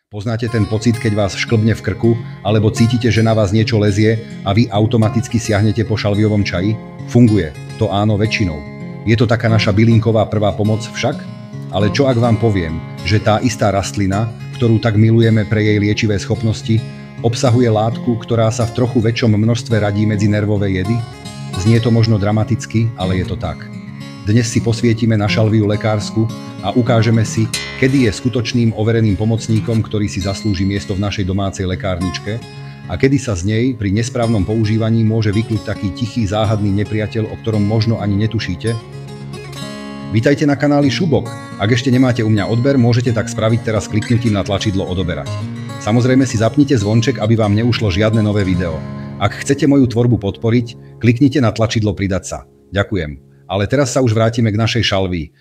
Poznáte ten pocit, keď vás šklbne v krku, alebo cítite, že na vás niečo lezie a vy automaticky siahnete po šalviovom čaji? Funguje. To áno, väčšinou. Je to taká naša bylinková prvá pomoc však? Ale čo ak vám poviem, že tá istá rastlina, ktorú tak milujeme pre jej liečivé schopnosti, obsahuje látku, ktorá sa v trochu väčšom množstve radí medzi nervové jedy? Znie to možno dramaticky, ale je to tak. Dnes si posvietime na šalviu lekársku a ukážeme si, kedy je skutočným overeným pomocníkom, ktorý si zaslúži miesto v našej domácej lekárničke a kedy sa z nej pri nesprávnom používaní môže vykluť taký tichý záhadný nepriateľ, o ktorom možno ani netušíte. Vítajte na kanáli Šubok. Ak ešte nemáte u mňa odber, môžete tak spraviť teraz kliknutím na tlačidlo odoberať. Samozrejme si zapnite zvonček, aby vám neušlo žiadne nové video. Ak chcete moju tvorbu podporiť, kliknite na tlačidlo pridať sa. Ďakujem. Ale teraz sa už vrátime k našej šalvii.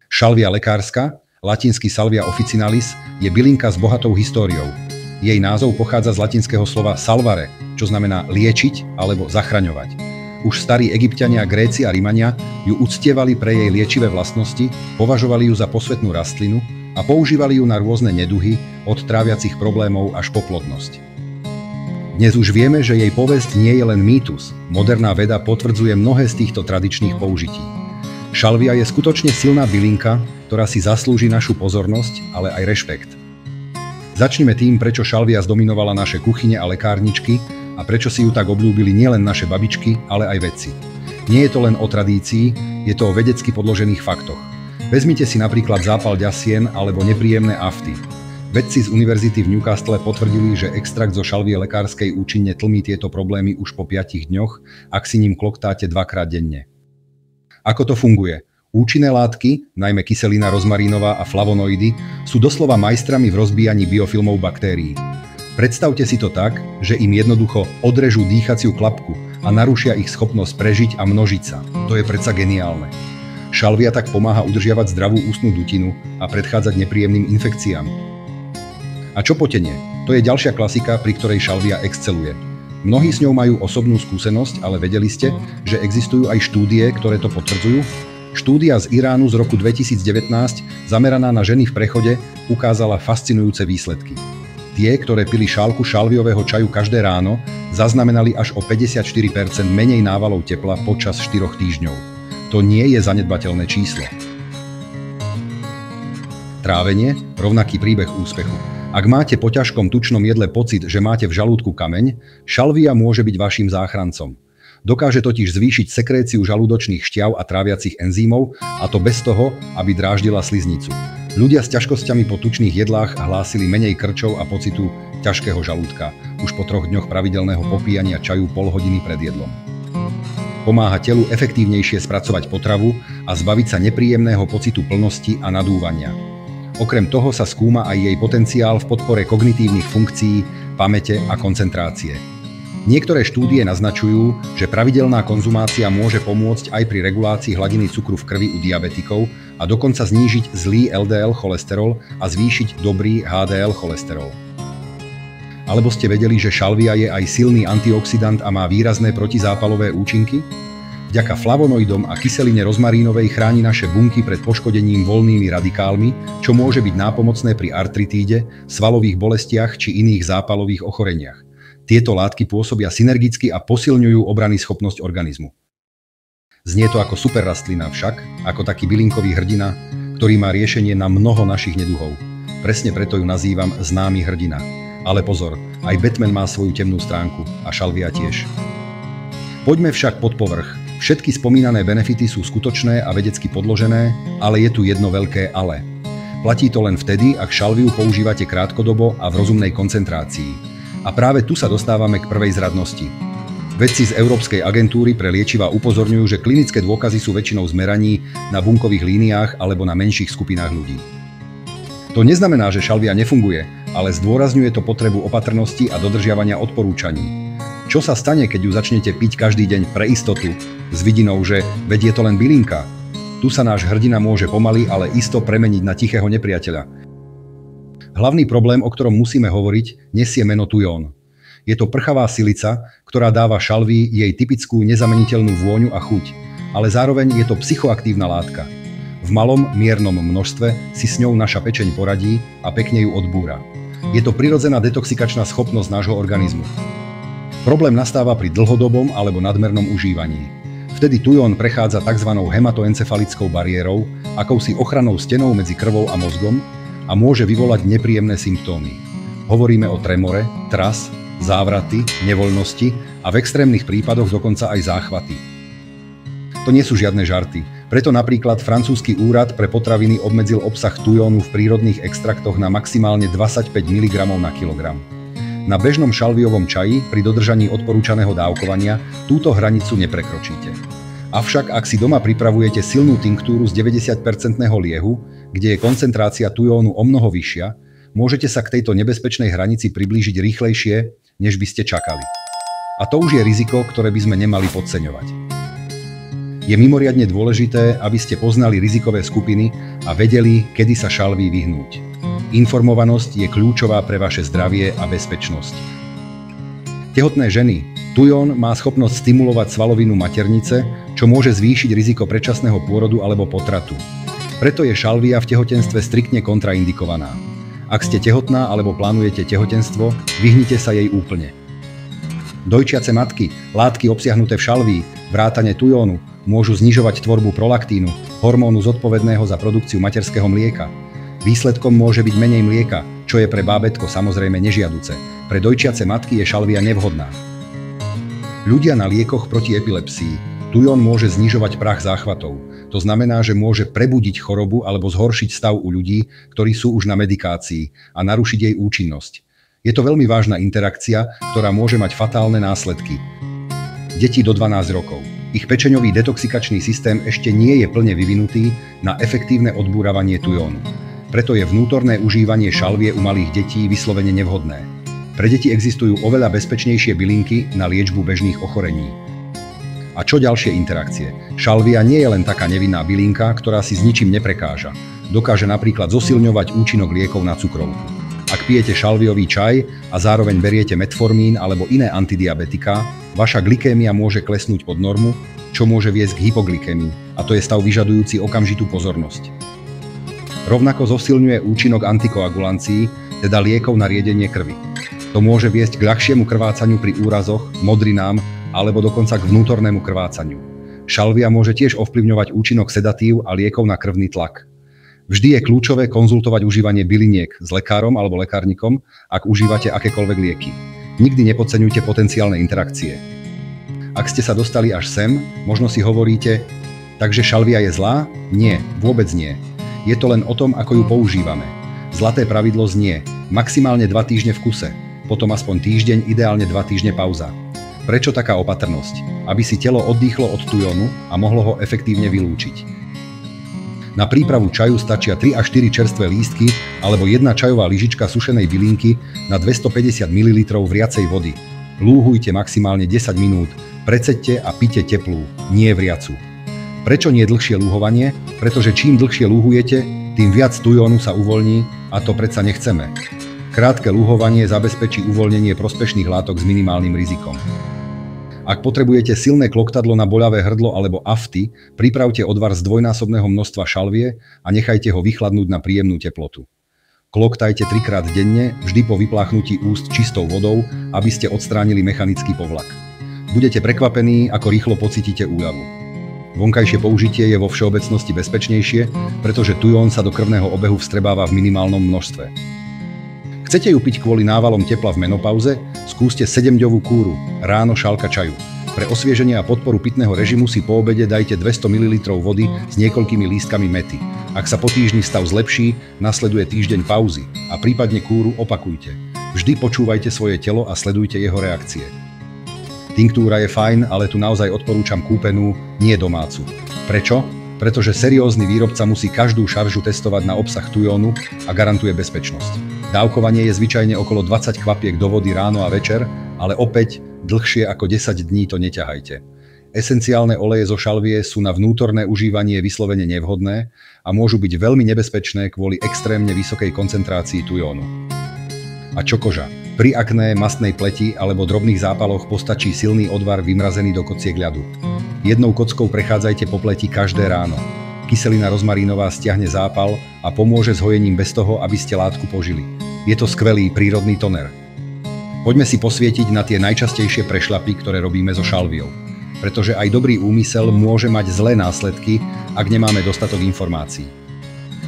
Šalvia lekárska, latinsky Salvia officinalis, je bylinka s bohatou históriou. Jej názov pochádza z latinského slova salvare, čo znamená liečiť alebo zachraňovať. Už starí Egypťania, Gréci a Rimania ju uctievali pre jej liečivé vlastnosti, považovali ju za posvätnú rastlinu a používali ju na rôzne neduhy, od tráviacich problémov až po plodnosť. Dnes už vieme, že jej povesť nie je len mýtus. Moderná veda potvrdzuje mnohé z týchto tradičných použití. Šalvia je skutočne silná bylinka, ktorá si zaslúži našu pozornosť, ale aj rešpekt. Začnime tým, prečo šalvia zdominovala naše kuchyne a lekárničky a prečo si ju tak obľúbili nielen naše babičky, ale aj vedci. Nie je to len o tradícii, je to o vedecky podložených faktoch. Vezmite si napríklad zápal ďasien alebo nepríjemné afty. Vedci z univerzity v Newcastle potvrdili, že extrakt zo šalvie lekárskej účinne tlmí tieto problémy už po 5 dňoch, ak si ním kloktáte 2-krát denne. Ako to funguje? Účinné látky, najmä kyselina rozmarínová a flavonoidy, sú doslova majstrami v rozbíjaní biofilmov baktérií. Predstavte si to tak, že im jednoducho odrežú dýchaciu klapku a narušia ich schopnosť prežiť a množiť sa. To je predsa geniálne. Šalvia tak pomáha udržiavať zdravú ústnu dutinu a predchádzať nepríjemným infekciám. A čo potenie? To je ďalšia klasika, pri ktorej šalvia exceluje. Mnohí s ňou majú osobnú skúsenosť, ale vedeli ste, že existujú aj štúdie, ktoré to potvrdzujú? Štúdia z Iránu z roku 2019, zameraná na ženy v prechode, ukázala fascinujúce výsledky. Tie, ktoré pili šálku šalviového čaju každé ráno, zaznamenali až o 54% menej návalov tepla počas 4 týždňov. To nie je zanedbateľné číslo. Trávenie, rovnaký príbeh úspechu. Ak máte po ťažkom tučnom jedle pocit, že máte v žalúdku kameň, šalvia môže byť vaším záchrancom. Dokáže totiž zvýšiť sekréciu žalúdočných šťav a tráviacich enzýmov, a to bez toho, aby dráždila sliznicu. Ľudia s ťažkosťami po tučných jedlách hlásili menej krčov a pocitu ťažkého žalúdka už po 3 dňoch pravidelného popíjania čaju pol hodiny pred jedlom. Pomáha telu efektívnejšie spracovať potravu a zbaviť sa nepríjemného pocitu plnosti a nadúvania. Okrem toho sa skúma aj jej potenciál v podpore kognitívnych funkcií, pamäte a koncentrácie. Niektoré štúdie naznačujú, že pravidelná konzumácia môže pomôcť aj pri regulácii hladiny cukru v krvi u diabetikov a dokonca znížiť zlý LDL cholesterol a zvýšiť dobrý HDL cholesterol. Alebo ste vedeli, že šalvia je aj silný antioxidant a má výrazné protizápalové účinky? Vďaka flavonoidom a kyseline rozmarínovej chráni naše bunky pred poškodením voľnými radikálmi, čo môže byť nápomocné pri artritíde, svalových bolestiach či iných zápalových ochoreniach. Tieto látky pôsobia synergicky a posilňujú obranyschopnosť organizmu. Znie to ako super rastlina však, ako taký bylinkový hrdina, ktorý má riešenie na mnoho našich neduhov. Presne preto ju nazývam známy hrdina. Ale pozor, aj Batman má svoju temnú stránku a šalvia tiež. Poďme však pod povrch. Všetky spomínané benefity sú skutočné a vedecky podložené, ale je tu jedno veľké ale. Platí to len vtedy, ak šalviu používate krátkodobo a v rozumnej koncentrácii. A práve tu sa dostávame k prvej zradnosti. Vedci z Európskej agentúry pre liečivá upozorňujú, že klinické dôkazy sú väčšinou z meraní na bunkových líniách alebo na menších skupinách ľudí. To neznamená, že šalvia nefunguje, ale zdôrazňuje to potrebu opatrnosti a dodržiavania odporúčaní. Čo sa stane, keď ju začnete piť každý deň pre istotu, s vidinou, že veď je to len bylinka? Tu sa náš hrdina môže pomaly, ale isto premeniť na tichého nepriateľa. Hlavný problém, o ktorom musíme hovoriť, nesie meno tujón. Je to prchavá silica, ktorá dáva šalvii jej typickú nezameniteľnú vôňu a chuť, ale zároveň je to psychoaktívna látka. V malom, miernom množstve si s ňou naša pečeň poradí a pekne ju odbúra. Je to prirodzená detoxikačná schopnosť nášho organizmu. Problém nastáva pri dlhodobom alebo nadmernom užívaní. Vtedy tujón prechádza tzv. Hematoencefalickou bariérou, akousi ochrannou stenou medzi krvou a mozgom a môže vyvolať nepríjemné symptómy. Hovoríme o tremore, tras, závraty, nevoľnosti a v extrémnych prípadoch dokonca aj záchvaty. To nie sú žiadne žarty, preto napríklad francúzsky úrad pre potraviny obmedzil obsah tujónu v prírodných extraktoch na maximálne 25 mg na kilogram. Na bežnom šalviovom čaji pri dodržaní odporúčaného dávkovania túto hranicu neprekročíte. Avšak ak si doma pripravujete silnú tinktúru z 90% liehu, kde je koncentrácia tujónu omnoho vyššia, môžete sa k tejto nebezpečnej hranici priblížiť rýchlejšie, než by ste čakali. A to už je riziko, ktoré by sme nemali podceňovať. Je mimoriadne dôležité, aby ste poznali rizikové skupiny a vedeli, kedy sa šalví vyhnúť. Informovanosť je kľúčová pre vaše zdravie a bezpečnosť. Tehotné ženy. Tujón má schopnosť stimulovať svalovinu maternice, čo môže zvýšiť riziko predčasného pôrodu alebo potratu. Preto je šalvia v tehotenstve striktne kontraindikovaná. Ak ste tehotná alebo plánujete tehotenstvo, vyhnite sa jej úplne. Dojčiace matky, látky obsiahnuté v šalvii, vrátane tujónu, môžu znižovať tvorbu prolaktínu, hormónu zodpovedného za produkciu materského mlieka. Výsledkom môže byť menej mlieka, čo je pre bábätko samozrejme nežiaduce. Pre dojčiace matky je šalvia nevhodná. Ľudia na liekoch proti epilepsii. Tujón môže znižovať prach záchvatov. To znamená, že môže prebudiť chorobu alebo zhoršiť stav u ľudí, ktorí sú už na medikácii a narušiť jej účinnosť. Je to veľmi vážna interakcia, ktorá môže mať fatálne následky. Deti do 12 rokov. Ich pečeňový detoxikačný systém ešte nie je plne vyvinutý na efektívne odbúravanie tujónu. Preto je vnútorné užívanie šalvie u malých detí vyslovene nevhodné. Pre deti existujú oveľa bezpečnejšie bylinky na liečbu bežných ochorení. A čo ďalšie interakcie? Šalvia nie je len taká nevinná bylinka, ktorá si s ničím neprekáža. Dokáže napríklad zosilňovať účinok liekov na cukrovku. Ak pijete šalviový čaj a zároveň beriete metformín alebo iné antidiabetika, vaša glykémia môže klesnúť pod normu, čo môže viesť k hypoglykémii, a to je stav vyžadujúci okamžitú pozornosť. Rovnako zosilňuje účinok antikoagulancií, teda liekov na riedenie krvi. To môže viesť k ľahšiemu krvácaniu pri úrazoch, modrinám alebo dokonca k vnútornému krvácaniu. Šalvia môže tiež ovplyvňovať účinok sedatív a liekov na krvný tlak. Vždy je kľúčové konzultovať užívanie byliniek s lekárom alebo lekárnikom, ak užívate akékoľvek lieky. Nikdy nepodceňujte potenciálne interakcie. Ak ste sa dostali až sem, možno si hovoríte, takže šalvia je zlá? Nie, vôbec nie. Je to len o tom, ako ju používame. Zlaté pravidlo znie, maximálne 2 týždne v kuse, potom aspoň týždeň, ideálne 2 týždne pauza. Prečo taká opatrnosť? Aby si telo oddychlo od tujónu a mohlo ho efektívne vylúčiť. Na prípravu čaju stačia 3 až 4 čerstvé lístky alebo 1 čajová lyžička sušenej bylinky na 250 ml vriacej vody. Lúhujte maximálne 10 minút, preceďte a pite teplú, nie vriacu. Prečo nie dlhšie lúhovanie? Pretože čím dlhšie lúhujete, tým viac tujónu sa uvoľní a to predsa nechceme. Krátke lúhovanie zabezpečí uvoľnenie prospešných látok s minimálnym rizikom. Ak potrebujete silné kloktadlo na boľavé hrdlo alebo afty, pripravte odvar z dvojnásobného množstva šalvie a nechajte ho vychladnúť na príjemnú teplotu. Kloktajte 3-krát denne, vždy po vypláchnutí úst čistou vodou, aby ste odstránili mechanický povlak. Budete prekvapení, ako rýchlo pocítite úľavu. Vonkajšie použitie je vo všeobecnosti bezpečnejšie, pretože tujón sa do krvného obehu vstrebáva v minimálnom množstve. Chcete ju piť kvôli návalom tepla v menopauze? Skúste 7-dňovú kúru, ráno šálka čaju. Pre osvieženie a podporu pitného režimu si po obede dajte 200 ml vody s niekoľkými lístkami mäty. Ak sa po týždni stav zlepší, nasleduje týždeň pauzy a prípadne kúru opakujte. Vždy počúvajte svoje telo a sledujte jeho reakcie. Tinktúra je fajn, ale tu naozaj odporúčam kúpenú, nie domácu. Prečo? Pretože seriózny výrobca musí každú šaržu testovať na obsah tujónu a garantuje bezpečnosť. Dávkovanie je zvyčajne okolo 20 kvapiek do vody ráno a večer, ale opäť dlhšie ako 10 dní to neťahajte. Esenciálne oleje zo šalvie sú na vnútorné užívanie vyslovene nevhodné a môžu byť veľmi nebezpečné kvôli extrémne vysokej koncentrácii tujónu. A čo koža? Pri akné, mastnej pleti alebo drobných zápaloch postačí silný odvar vymrazený do kociek ľadu. Jednou kockou prechádzajte po pleti každé ráno. kyselina rozmarínová stiahne zápal a pomôže s hojením bez toho, aby ste látku požili. Je to skvelý prírodný toner. Poďme si posvietiť na tie najčastejšie prešľapy, ktoré robíme so šalviou. Pretože aj dobrý úmysel môže mať zlé následky, ak nemáme dostatok informácií.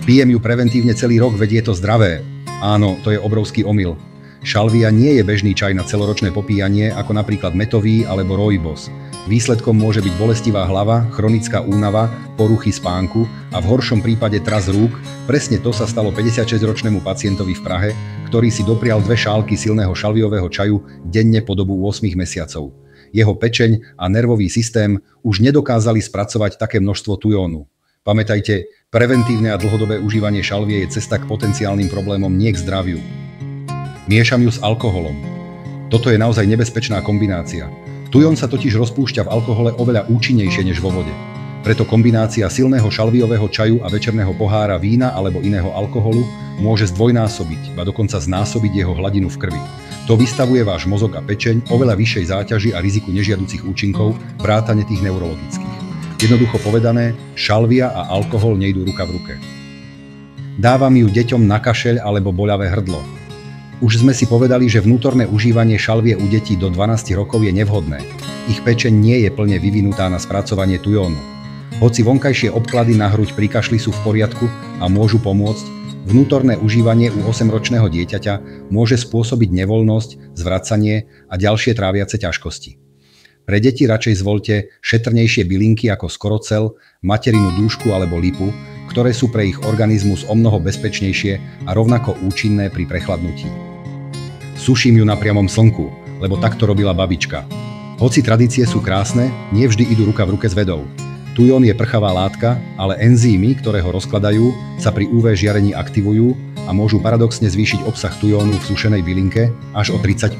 Pijem ju preventívne celý rok, veď je to zdravé. Áno, to je obrovský omyl. Šalvia nie je bežný čaj na celoročné popíjanie, ako napríklad metový alebo rooibos. Výsledkom môže byť bolestivá hlava, chronická únava, poruchy spánku a v horšom prípade tras rúk. Presne to sa stalo 56-ročnému pacientovi v Prahe, ktorý si doprial 2 šálky silného šalviového čaju denne po dobu 8 mesiacov. Jeho pečeň a nervový systém už nedokázali spracovať také množstvo tujónu. Pamätajte, preventívne a dlhodobé užívanie šalvie je cesta k potenciálnym problémom, nie k zdraviu. Miešam ju s alkoholom. Toto je naozaj nebezpečná kombinácia. Tujón sa totiž rozpúšťa v alkohole oveľa účinnejšie než vo vode. Preto kombinácia silného šalviového čaju a večerného pohára vína alebo iného alkoholu môže zdvojnásobiť, ba dokonca znásobiť jeho hladinu v krvi. To vystavuje váš mozog a pečeň oveľa vyššej záťaži a riziku nežiaducich účinkov, vrátane tých neurologických. Jednoducho povedané, šalvia a alkohol nejdú ruka v ruke. Dávam ju deťom na kašeľ alebo boľavé hrdlo. Už sme si povedali, že vnútorné užívanie šalvie u detí do 12 rokov je nevhodné. Ich pečeň nie je plne vyvinutá na spracovanie tujónu. Hoci vonkajšie obklady na hruď pri kašli sú v poriadku a môžu pomôcť, vnútorné užívanie u 8-ročného dieťaťa môže spôsobiť nevoľnosť, zvracanie a ďalšie tráviace ťažkosti. Pre deti radšej zvoľte šetrnejšie bylinky ako skorocel, materinu dúšku alebo lipu, ktoré sú pre ich organizmus omnoho bezpečnejšie a rovnako účinné pri prechladnutí. Suším ju na priamom slnku, lebo takto robila babička. Hoci tradície sú krásne, nie vždy idú ruka v ruke s vedou. Tujón je prchavá látka, ale enzymy, ktoré ho rozkladajú, sa pri UV žiarení aktivujú a môžu paradoxne zvýšiť obsah tujónu v sušenej bylinke až o 30%.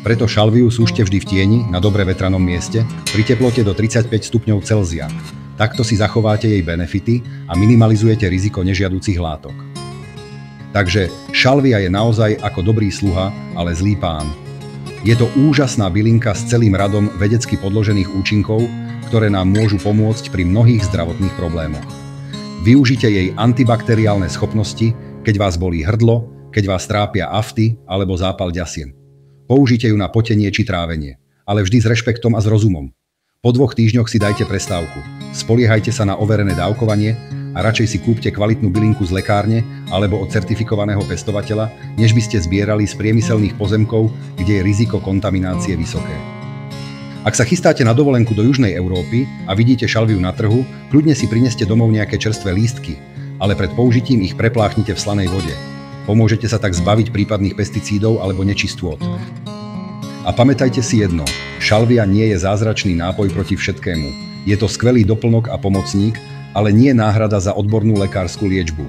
Preto šalviu súšte vždy v tieni, na dobre vetranom mieste, pri teplote do 35 stupňov Celzia. Takto si zachováte jej benefity a minimalizujete riziko nežiaducich látok. Takže šalvia je naozaj ako dobrý sluha, ale zlý pán. Je to úžasná bylinka s celým radom vedecky podložených účinkov, ktoré nám môžu pomôcť pri mnohých zdravotných problémoch. Využite jej antibakteriálne schopnosti, keď vás bolí hrdlo, keď vás trápia afty alebo zápal ďasien. Použite ju na potenie či trávenie, ale vždy s rešpektom a s rozumom. Po 2 týždňoch si dajte prestávku. Spoliehajte sa na overené dávkovanie a radšej si kúpte kvalitnú bylinku z lekárne alebo od certifikovaného pestovateľa, než by ste zbierali z priemyselných pozemkov, kde je riziko kontaminácie vysoké. Ak sa chystáte na dovolenku do južnej Európy a vidíte šalviu na trhu, kľudne si prineste domov nejaké čerstvé lístky, ale pred použitím ich prepláchnite v slanej vode. Pomôžete sa tak zbaviť prípadných pesticídov alebo nečistôt. A pamätajte si jedno, šalvia nie je zázračný nápoj proti všetkému. Je to skvelý doplnok a pomocník, ale nie náhrada za odbornú lekárskú liečbu.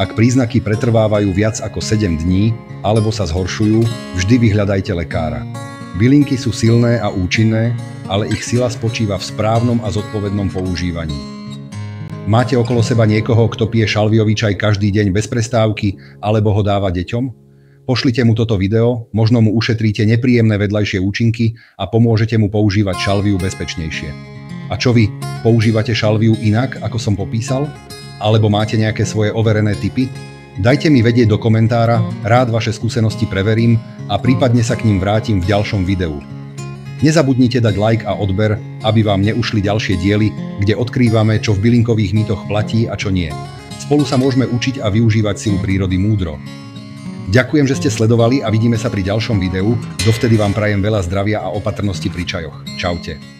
Ak príznaky pretrvávajú viac ako 7 dní alebo sa zhoršujú, vždy vyhľadajte lekára. Bylinky sú silné a účinné, ale ich sila spočíva v správnom a zodpovednom používaní. Máte okolo seba niekoho, kto pije šalviový čaj každý deň bez prestávky alebo ho dáva deťom? Pošlite mu toto video, možno mu ušetríte nepríjemné vedľajšie účinky a pomôžete mu používať šalviu bezpečnejšie. A čo vy? Používate šalviu inak, ako som popísal? Alebo máte nejaké svoje overené tipy? Dajte mi vedieť do komentára, rád vaše skúsenosti preverím a prípadne sa k ním vrátim v ďalšom videu. Nezabudnite dať like a odber, aby vám neušli ďalšie diely, kde odkrývame, čo v bylinkových mýtoch platí a čo nie. Spolu sa môžeme učiť a využívať silu prírody múdro. Ďakujem, že ste sledovali a vidíme sa pri ďalšom videu. Dovtedy vám prajem veľa zdravia a opatrnosti pri čajoch. Čaute.